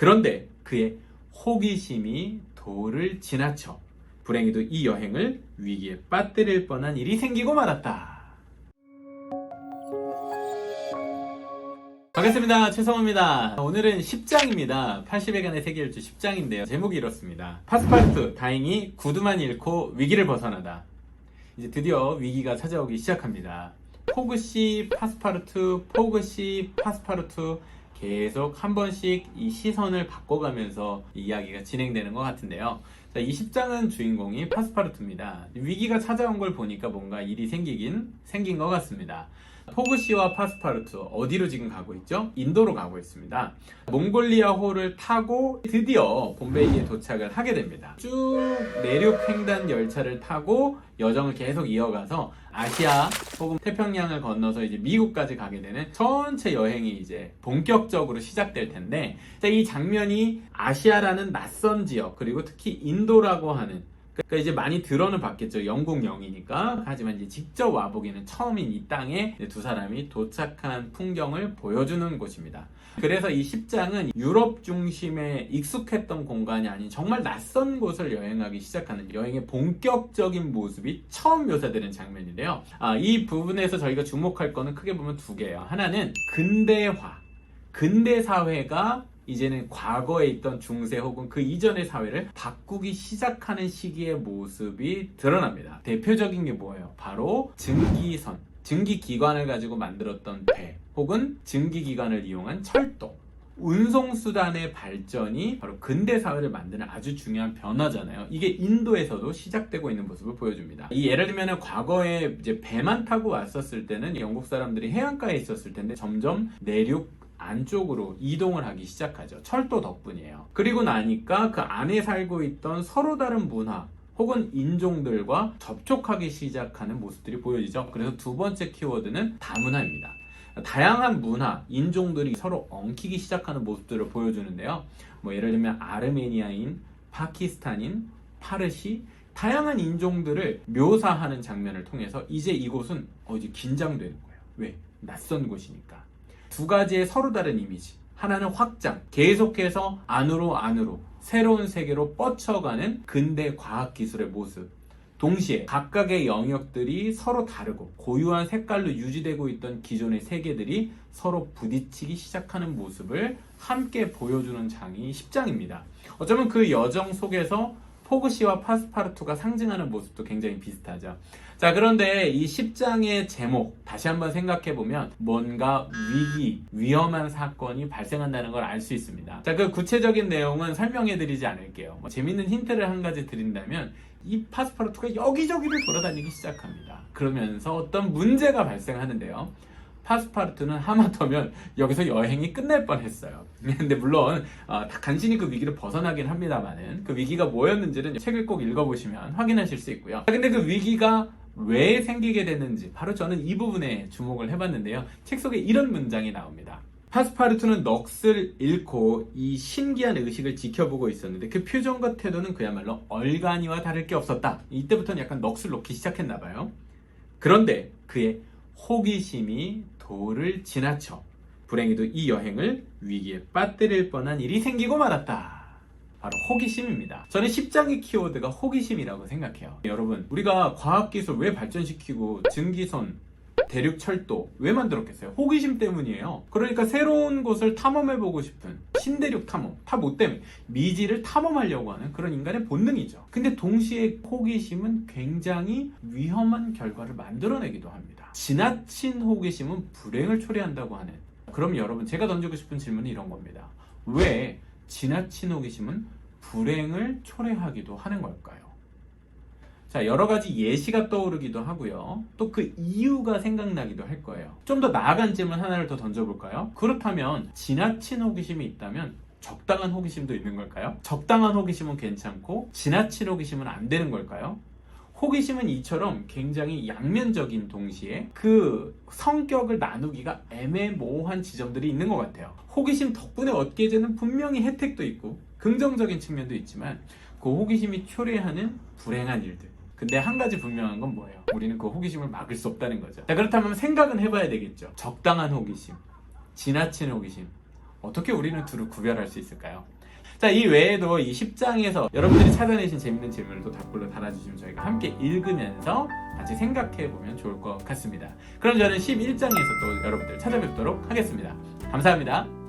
그런데 그의 호기심이 도를 지나쳐 불행히도 이 여행을 위기에 빠뜨릴 뻔한 일이 생기고 말았다. 반갑습니다. 최성호입니다. 오늘은 10장입니다. 80회간의 세계일주 10장인데요. 제목이 이렇습니다. 파스파르투, 다행히 구두만 잃고 위기를 벗어나다. 이제 드디어 위기가 찾아오기 시작합니다. 포그씨, 파스파르투, 포그씨, 파스파르투 계속 한 번씩 이 시선을 바꿔가면서 이 이야기가 진행되는 것 같은데요. 자, 이 10장은 주인공이 파스파르투입니다. 위기가 찾아온 걸 보니까 뭔가 일이 생긴 것 같습니다. 포그씨와 파스파르투 어디로 지금 가고 있죠? 인도로 가고 있습니다. 몽골리아호를 타고 드디어 봄베이에 도착을 하게 됩니다. 쭉 내륙 횡단 열차를 타고 여정을 계속 이어가서 아시아 혹은 태평양을 건너서 이제 미국까지 가게 되는 전체 여행이 이제 본격적으로 시작될 텐데, 자, 이 장면이 아시아라는 낯선 지역, 그리고 특히 인도라고 하는, 그러니까 이제 많이 들어는 봤겠죠. 영국 영이니까. 하지만 이제 직접 와보기는 처음인 이 땅에 두 사람이 도착한 풍경을 보여주는 곳입니다. 그래서 이 10장은 유럽 중심에 익숙했던 공간이 아닌 정말 낯선 곳을 여행하기 시작하는 여행의 본격적인 모습이 처음 묘사되는 장면인데요. 이 부분에서 저희가 주목할 거는 크게 보면 두 개예요. 하나는 근대화, 근대 사회가 이제는 과거에 있던 중세 혹은 그 이전의 사회를 바꾸기 시작하는 시기의 모습이 드러납니다. 대표적인 게 뭐예요? 바로 증기선, 증기기관을 가지고 만들었던 배 혹은 증기기관을 이용한 철도, 운송수단의 발전이 바로 근대 사회를 만드는 아주 중요한 변화잖아요. 이게 인도에서도 시작되고 있는 모습을 보여줍니다. 이 예를 들면 과거에 이제 배만 타고 왔었을 때는 영국 사람들이 해안가에 있었을 텐데 점점 내륙 안쪽으로 이동을 하기 시작하죠. 철도 덕분이에요. 그리고 나니까 그 안에 살고 있던 서로 다른 문화 혹은 인종들과 접촉하기 시작하는 모습들이 보여지죠. 그래서 두 번째 키워드는 다문화입니다. 다양한 문화, 인종들이 서로 엉키기 시작하는 모습들을 보여주는데요. 예를 들면 아르메니아인, 파키스탄인, 파르시, 다양한 인종들을 묘사하는 장면을 통해서 이제 이곳은 이제 긴장되는 거예요. 왜? 낯선 곳이니까. 두 가지의 서로 다른 이미지. 하나는 확장, 계속해서 안으로 새로운 세계로 뻗쳐가는 근대 과학기술의 모습. 동시에 각각의 영역들이 서로 다르고 고유한 색깔로 유지되고 있던 기존의 세계들이 서로 부딪히기 시작하는 모습을 함께 보여주는 장이 10장입니다. 어쩌면 그 여정 속에서 포그씨와 파스파르투가 상징하는 모습도 굉장히 비슷하죠. 자, 그런데 이 10장의 제목 다시 한번 생각해보면 뭔가 위험한 사건이 발생한다는 걸 알 수 있습니다. 자, 그 구체적인 내용은 설명해드리지 않을게요. 재밌는 힌트를 한 가지 드린다면 이 파스파르투가 여기저기를 돌아다니기 시작합니다. 그러면서 어떤 문제가 발생하는데요. 파스파르투는 하마터면 여기서 여행이 끝날 뻔했어요. 근데 물론 간신히 그 위기를 벗어나긴 합니다만은 그 위기가 뭐였는지는 책을 꼭 읽어보시면 확인하실 수 있고요. 근데 그 위기가 왜 생기게 됐는지 바로 저는 이 부분에 주목을 해봤는데요. 책 속에 이런 문장이 나옵니다. 파스파르투는 넋을 잃고 이 신기한 의식을 지켜보고 있었는데 그 표정과 태도는 그야말로 얼간이와 다를 게 없었다. 이때부터는 약간 넋을 놓기 시작했나봐요. 그런데 그의 호기심이 도를 지나쳐 불행히도 이 여행을 위기에 빠뜨릴 뻔한 일이 생기고 말았다. 바로 호기심입니다. 저는 10장의 키워드가 호기심이라고 생각해요. 여러분, 우리가 과학기술 왜 발전시키고 증기선, 대륙철도 왜 만들었겠어요? 호기심 때문이에요. 그러니까 새로운 곳을 탐험해보고 싶은 신대륙 탐험, 뭐 때문에 미지를 탐험하려고 하는 그런 인간의 본능이죠. 근데 동시에 호기심은 굉장히 위험한 결과를 만들어내기도 합니다. 지나친 호기심은 불행을 초래한다고 하는. 그럼 여러분, 제가 던지고 싶은 질문은 이런 겁니다. 왜 지나친 호기심은 불행을 초래하기도 하는 걸까요? 자, 여러 가지 예시가 떠오르기도 하고요. 또 그 이유가 생각나기도 할 거예요. 좀 더 나아간 질문 하나를 더 던져볼까요? 그렇다면 지나친 호기심이 있다면 적당한 호기심도 있는 걸까요? 적당한 호기심은 괜찮고 지나친 호기심은 안 되는 걸까요? 호기심은 이처럼 굉장히 양면적인 동시에 그 성격을 나누기가 애매모호한 지점들이 있는 것 같아요. 호기심 덕분에 얻게 되는 분명히 혜택도 있고 긍정적인 측면도 있지만 그 호기심이 초래하는 불행한 일들. 근데 한 가지 분명한 건 뭐예요? 우리는 그 호기심을 막을 수 없다는 거죠. 자, 그렇다면 생각은 해봐야 되겠죠. 적당한 호기심, 지나친 호기심, 어떻게 우리는 둘을 구별할 수 있을까요? 자, 이 외에도 이 10장에서 여러분들이 찾아내신 재밌는 질문을 또 답글로 달아주시면 저희가 함께 읽으면서 같이 생각해보면 좋을 것 같습니다. 그럼 저는 11장에서 또 여러분들 찾아뵙도록 하겠습니다. 감사합니다.